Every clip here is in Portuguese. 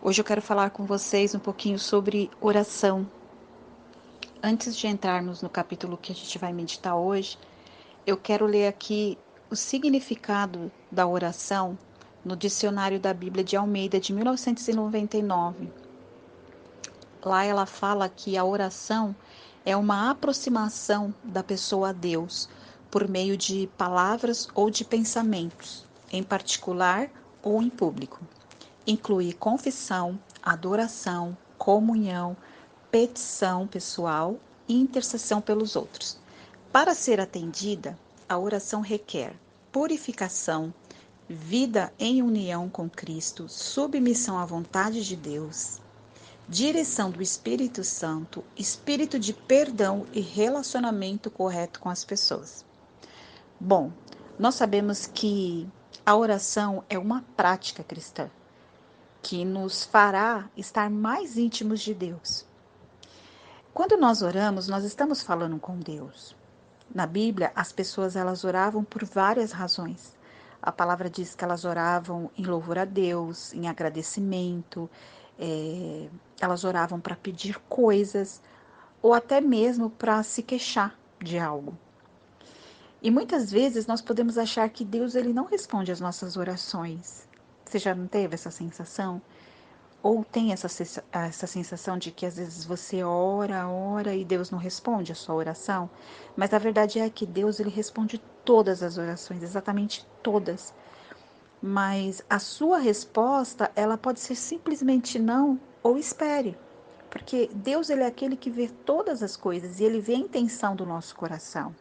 Hoje eu quero falar com vocês um pouquinho sobre oração. Antes de entrarmos no capítulo que a gente vai meditar hoje, eu quero ler aqui o significado da oração no Dicionário da Bíblia de Almeida de 1999. Lá ela fala que a oração é uma aproximação da pessoa a Deus por meio de palavras ou de pensamentos, em particular ou em público. Inclui confissão, adoração, comunhão, petição pessoal e intercessão pelos outros. Para ser atendida, a oração requer purificação, vida em união com Cristo, submissão à vontade de Deus, direção do Espírito Santo, espírito de perdão e relacionamento correto com as pessoas. Bom, nós sabemos que a oração é uma prática cristã que nos fará estar mais íntimos de Deus. Quando nós oramos, nós estamos falando com Deus. Na Bíblia, as pessoas elas oravam por várias razões. A palavra diz que elas oravam em louvor a Deus, em agradecimento, elas oravam para pedir coisas ou até mesmo para se queixar de algo. E muitas vezes nós podemos achar que Deus ele não responde às nossas orações. Você já não teve essa sensação? Ou tem essa sensação de que às vezes você ora e Deus não responde a sua oração? Mas a verdade é que Deus ele responde todas as orações, exatamente todas. Mas a sua resposta, ela pode ser simplesmente não ou espere. Porque Deus ele é aquele que vê todas as coisas e ele vê a intenção do nosso coração.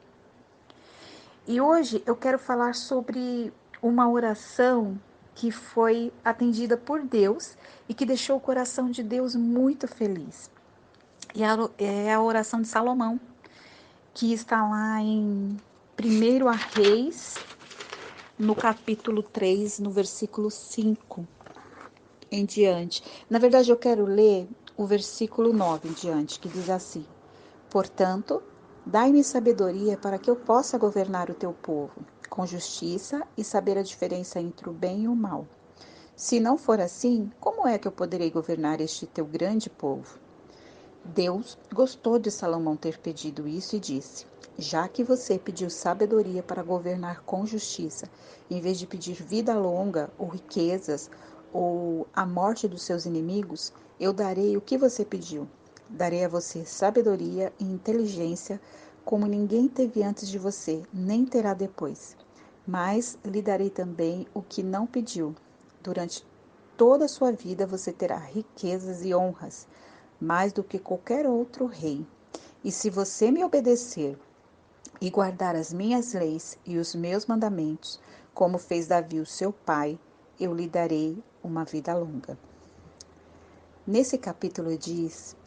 E hoje eu quero falar sobre uma oração que foi atendida por Deus e que deixou o coração de Deus muito feliz. E é a oração de Salomão, que está lá em 1 Reis, no capítulo 3, no versículo 5 em diante. Na verdade, eu quero ler o versículo 9 em diante, que diz assim: Portanto, dai-me sabedoria para que eu possa governar o teu povo, com justiça e saber a diferença entre o bem e o mal. Se não for assim, como é que eu poderei governar este teu grande povo? Deus gostou de Salomão ter pedido isso e disse: Já que você pediu sabedoria para governar com justiça, em vez de pedir vida longa ou riquezas ou a morte dos seus inimigos, eu darei o que você pediu. Darei a você sabedoria e inteligência como ninguém teve antes de você, nem terá depois. Mas lhe darei também o que não pediu. Durante toda a sua vida você terá riquezas e honras, mais do que qualquer outro rei. E se você me obedecer e guardar as minhas leis e os meus mandamentos, como fez Davi, o seu pai, eu lhe darei uma vida longa. Nesse capítulo diz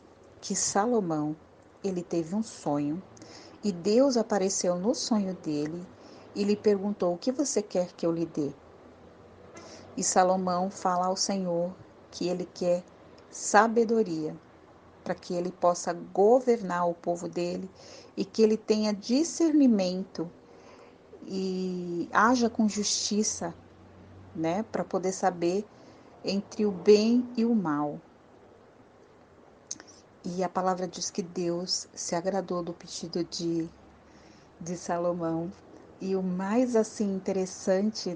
que Salomão, ele teve um sonho e Deus apareceu no sonho dele e lhe perguntou: o que você quer que eu lhe dê? E Salomão fala ao Senhor que ele quer sabedoria para que ele possa governar o povo dele e que ele tenha discernimento e haja com justiça, né, para poder saber entre o bem e o mal. E a palavra diz que Deus se agradou do pedido de Salomão. E o mais assim interessante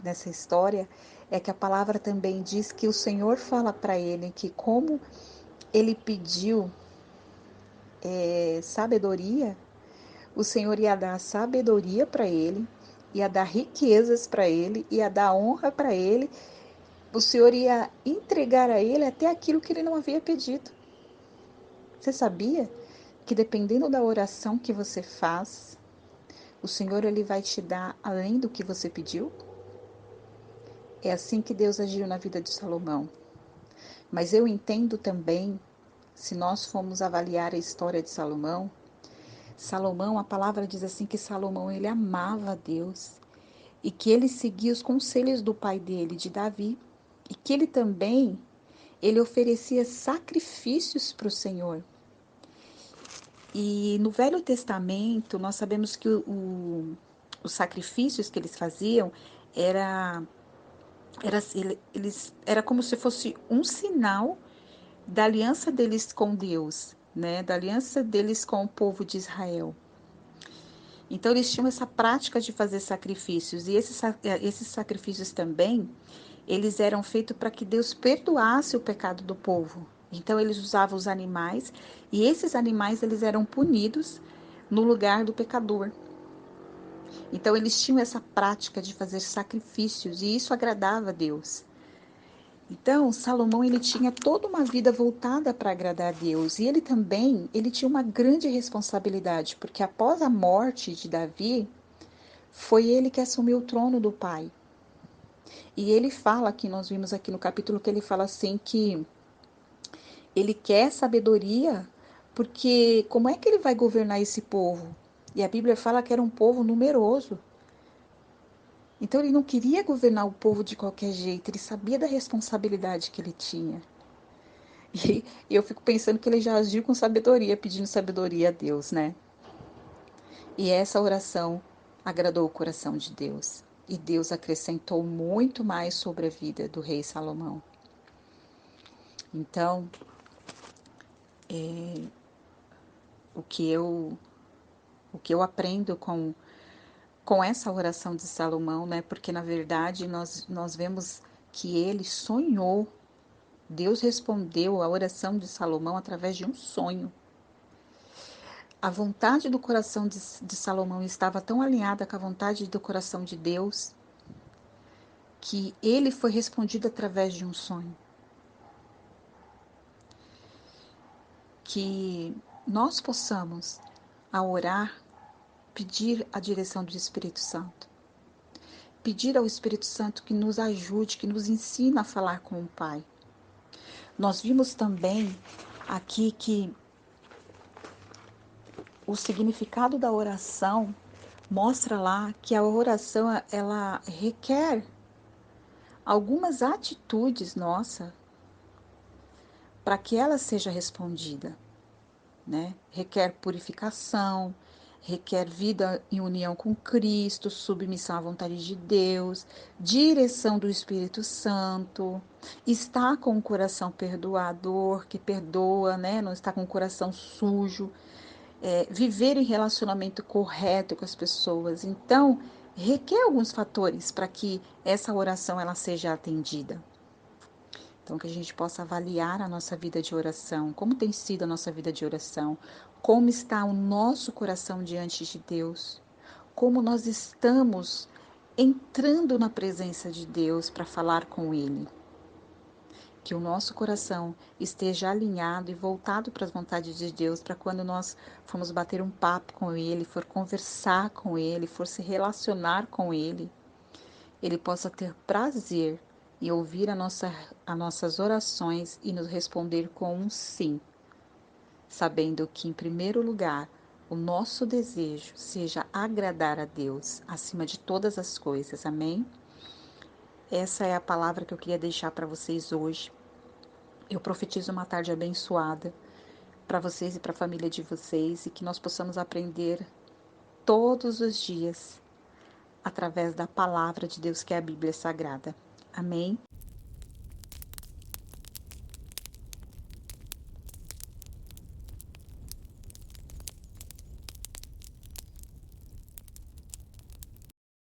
nessa história é que a palavra também diz que o Senhor fala para ele que como ele pediu sabedoria, o Senhor ia dar sabedoria para ele, ia dar riquezas para ele, ia dar honra para ele. O Senhor ia entregar a ele até aquilo que ele não havia pedido. Você sabia que dependendo da oração que você faz, o Senhor ele vai te dar além do que você pediu? É assim que Deus agiu na vida de Salomão. Mas eu entendo também, se nós formos avaliar a história de Salomão, a palavra diz assim que Salomão ele amava a Deus e que ele seguia os conselhos do pai dele, de Davi, e que ele também ele oferecia sacrifícios para o Senhor. E no Velho Testamento, nós sabemos que os sacrifícios que eles faziam era Era como se fosse um sinal da aliança deles com Deus, né? Da aliança deles com o povo de Israel. Então eles tinham essa prática de fazer sacrifícios, e esses sacrifícios também, eles eram feitos para que Deus perdoasse o pecado do povo. Então eles usavam os animais, e esses animais eles eram punidos no lugar do pecador. Então eles tinham essa prática de fazer sacrifícios, e isso agradava a Deus. Então, Salomão ele tinha toda uma vida voltada para agradar a Deus, e ele tinha uma grande responsabilidade, porque após a morte de Davi, foi ele que assumiu o trono do pai. E ele fala, que nós vimos aqui no capítulo, que ele fala assim que ele quer sabedoria, porque como é que ele vai governar esse povo? E a Bíblia fala que era um povo numeroso. Então ele não queria governar o povo de qualquer jeito, ele sabia da responsabilidade que ele tinha. E eu fico pensando que ele já agiu com sabedoria, pedindo sabedoria a Deus, né? E essa oração agradou o coração de Deus. E Deus acrescentou muito mais sobre a vida do rei Salomão. Então, o que eu, o que eu aprendo com essa oração de Salomão, né? Porque na verdade nós vemos que ele sonhou. Deus respondeu a oração de Salomão através de um sonho. A vontade do coração de Salomão estava tão alinhada com a vontade do coração de Deus que ele foi respondido através de um sonho. Que nós possamos, ao orar, pedir a direção do Espírito Santo. Pedir ao Espírito Santo que nos ajude, que nos ensine a falar com o Pai. Nós vimos também aqui que o significado da oração mostra lá que a oração ela requer algumas atitudes nossas para que ela seja respondida, né? Requer purificação, requer vida em união com Cristo, submissão à vontade de Deus, direção do Espírito Santo, estar com o coração perdoador, que perdoa, né? Não está com o coração sujo, viver em relacionamento correto com as pessoas. Então, requer alguns fatores para que essa oração ela seja atendida. Então, que a gente possa avaliar a nossa vida de oração, como tem sido a nossa vida de oração, como está o nosso coração diante de Deus, como nós estamos entrando na presença de Deus para falar com Ele. Que o nosso coração esteja alinhado e voltado para as vontades de Deus, para quando nós formos bater um papo com Ele, for conversar com Ele, for se relacionar com Ele, Ele possa ter prazer e ouvir as nossas orações e nos responder com um sim, sabendo que, em primeiro lugar, o nosso desejo seja agradar a Deus acima de todas as coisas. Amém? Essa é a palavra que eu queria deixar para vocês hoje. Eu profetizo uma tarde abençoada para vocês e para a família de vocês, e que nós possamos aprender todos os dias através da palavra de Deus, que é a Bíblia Sagrada. Amém?